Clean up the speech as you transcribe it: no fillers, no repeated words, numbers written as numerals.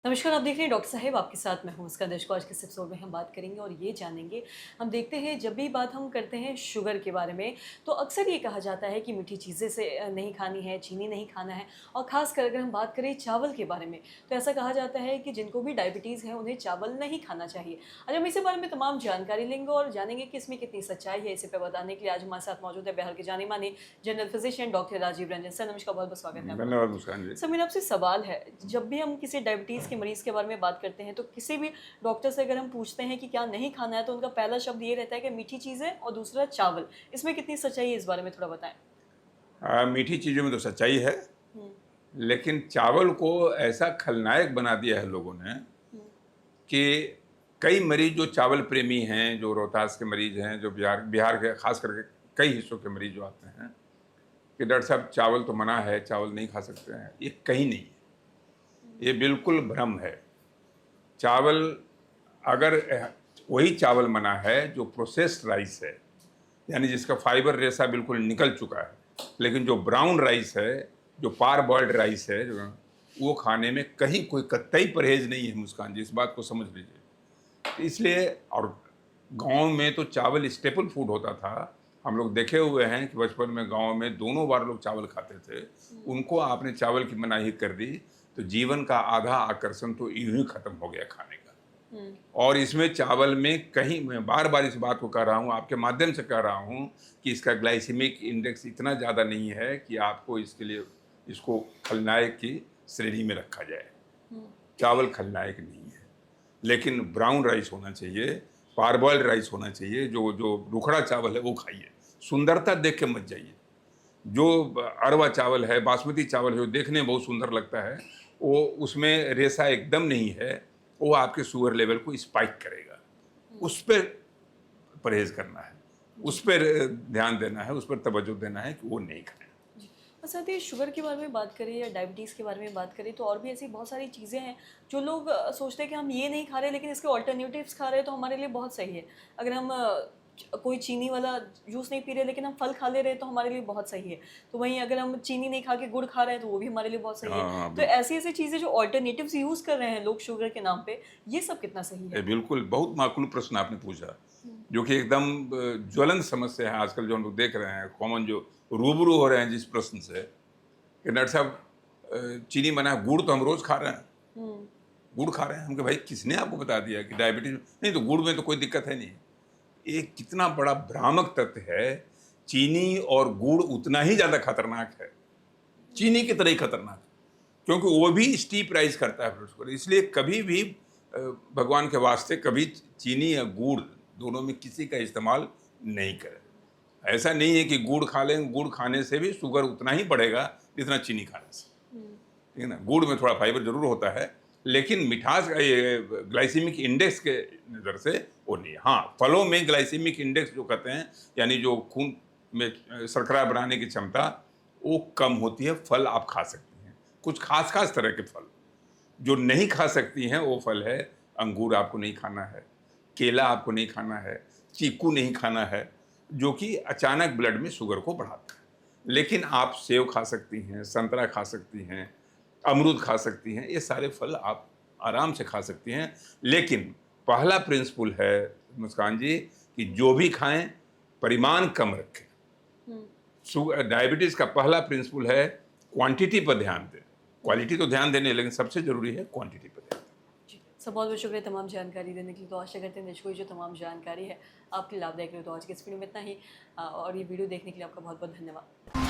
नमस्कार, आप देख रहे हैं डॉक्टर साहेब आपके साथ मैं हूं उसका दर्शकों। आज के इस एपिसोड में हम बात करेंगे और ये जानेंगे, हम देखते हैं जब भी बात हम करते हैं शुगर के बारे में तो अक्सर ये कहा जाता है कि मीठी चीज़ें से नहीं खानी है, चीनी नहीं खाना है। और ख़ासकर अगर हम बात करें चावल के बारे में तो ऐसा कहा जाता है कि जिनको भी डायबिटीज़ है उन्हें चावल नहीं खाना चाहिए। आज हम इसी बारे में तमाम जानकारी लेंगे और जानेंगे कि इसमें कितनी सच्चाई है। इसे पे बताने के लिए आज हमारे साथ मौजूद है बिहार के जाने माने general physician doctor Rajiv Ranjan sir. नमस्कार, बहुत बहुत स्वागत है आपका। धन्यवाद मुस्कान जी। सर, मेरा आपसे सवाल है, जब भी हम किसी डायबिटीज़ के मरीज़ के बारे में बात करते हैं तो किसी भी डॉक्टर से अगर हम पूछते हैं कि क्या नहीं खाना है तो उनका पहला शब्द ये रहता है कि मीठी चीज़ें और दूसरा चावल। इसमें कितनी सच्चाई है, इस बारे में थोड़ा बताएं। मीठी चीज़ों में तो सच्चाई है, हम्म। लेकिन चावल को ऐसा खलनायक बना दिया है लोगों ने हम्म। कि कई मरीज जो चावल प्रेमी हैं, जो रोहतास के मरीज हैं, जो बिहार बिहार के खास करके कई हिस्सों के मरीज जो आते हैं कि डॉक्टर साहब चावल तो मना है, चावल नहीं खा सकते हैं। ये कहीं नहीं है, ये बिल्कुल भ्रम है। चावल अगर वही चावल मना है जो प्रोसेस्ड राइस है, यानी जिसका फाइबर रेशा बिल्कुल निकल चुका है, लेकिन जो ब्राउन राइस है, जो पार बॉइल्ड राइस है, जो वो खाने में कहीं कोई कतई परहेज नहीं है। मुस्कान जी, इस बात को समझ लीजिए। इसलिए और गांव में तो चावल स्टेपल फूड होता था। हम लोग देखे हुए हैं कि बचपन में गांव में दोनों बार लोग चावल खाते थे। उनको आपने चावल की मनाही कर दी तो जीवन का आधा आकर्षण तो यूं ही खत्म हो गया खाने का। और इसमें चावल में कहीं, मैं बार बार इस बात को कह रहा हूँ, आपके माध्यम से कह रहा हूँ कि इसका ग्लाइसेमिक इंडेक्स इतना ज़्यादा नहीं है कि आपको इसके लिए इसको खलनायक की श्रेणी में रखा जाए। चावल खलनायक नहीं है, लेकिन ब्राउन राइस होना चाहिए, पारबॉइल्ड राइस होना चाहिए। जो जो रुखड़ा चावल है वो खाइए, सुंदरता देख के मत जाइए। जो अरवा चावल है, बासमती चावल है, जो देखने में बहुत सुंदर लगता है, वो उसमें रेशा एकदम नहीं है, वो आपके शुगर लेवल को स्पाइक करेगा। उस पर परहेज करना है, उस पर ध्यान देना है, उस पर तवज्जो देना है कि वो नहीं खाएं। जी। और साथ ही शुगर के बारे में बात करें या डायबिटीज़ के बारे में बात करें तो और भी ऐसी बहुत सारी चीज़ें हैं जो लोग सोचते हैं कि हम ये नहीं खा रहे लेकिन इसके ऑल्टरनेटिव्स खा रहे हैं तो हमारे लिए बहुत सही है। अगर हम कोई चीनी वाला जूस नहीं पी रहे लेकिन हम फल खा ले रहे हैं तो हमारे लिए बहुत सही है। तो वहीं अगर हम चीनी नहीं खा के गुड़ खा रहे हैं तो वो भी हमारे लिए बहुत सही है। हाँ, तो बिल्कुल। ऐसी ऐसी चीज़ें जो ऑल्टरनेटिव्स यूज़ कर रहे हैं लोग शुगर के नाम पे, ये सब कितना सही है? बिल्कुल, बहुत माकूल प्रश्न आपने पूछा, जो कि एकदम ज्वलंत समस्या है आजकल, जो हम लोग देख रहे हैं, कॉमन जो रूबरू हो रहे हैं जिस प्रश्न से कि डॉक्टर साहब चीनी मना है, गुड़ तो हम रोज खा रहे हैं, हम्म। गुड़ खा रहे हैं। हम कहे भाई किसने आपको बता दिया कि डायबिटीज नहीं, तो गुड़ में तो कोई दिक्कत है नहीं। ये कितना बड़ा भ्रामक तथ्य है। चीनी और गुड़ उतना ही ज़्यादा खतरनाक है, चीनी की तरह ही खतरनाक, क्योंकि वो भी स्टीप राइज करता है ब्लड शुगर। इसलिए कभी भी भगवान के वास्ते कभी चीनी या गुड़ दोनों में किसी का इस्तेमाल नहीं करें। ऐसा नहीं है कि गुड़ खा लें, गुड़ खाने से भी शुगर उतना ही बढ़ेगा जितना चीनी खाने से। ठीक है ना, गुड़ में थोड़ा फाइबर जरूर होता है, लेकिन मिठास ग्लाइसेमिक इंडेक्स के नज़र से वो नहीं है। हाँ, फलों में ग्लाइसेमिक इंडेक्स जो कहते हैं, यानी जो खून में शर्करा बनाने की क्षमता, वो कम होती है। फल आप खा सकती हैं, कुछ खास खास तरह के फल। जो नहीं खा सकती हैं वो फल है, अंगूर आपको नहीं खाना है, केला आपको नहीं खाना है, चीकू नहीं खाना है, जो कि अचानक ब्लड में शुगर को बढ़ाता है। लेकिन आप सेब खा सकती हैं, संतरा खा सकती हैं, अमरूद खा सकती हैं, ये सारे फल आप आराम से खा सकती हैं। लेकिन पहला प्रिंसिपल है मुस्कान जी कि जो भी खाएं परिमाण कम रखें। शुगर डायबिटीज़ का पहला प्रिंसिपल है क्वांटिटी पर ध्यान दें। क्वालिटी तो ध्यान देने, लेकिन सबसे जरूरी है क्वांटिटी पर ध्यान दें। जी, सर बहुत बहुत शुक्रिया तमाम जानकारी देने के लिए। तो आशा करते हैं दर्शकों, जो तमाम जानकारी है आपके लाभदायक रहे। तो आज के इस वीडियो में इतना ही और ये वीडियो देखने के लिए आपका बहुत बहुत धन्यवाद।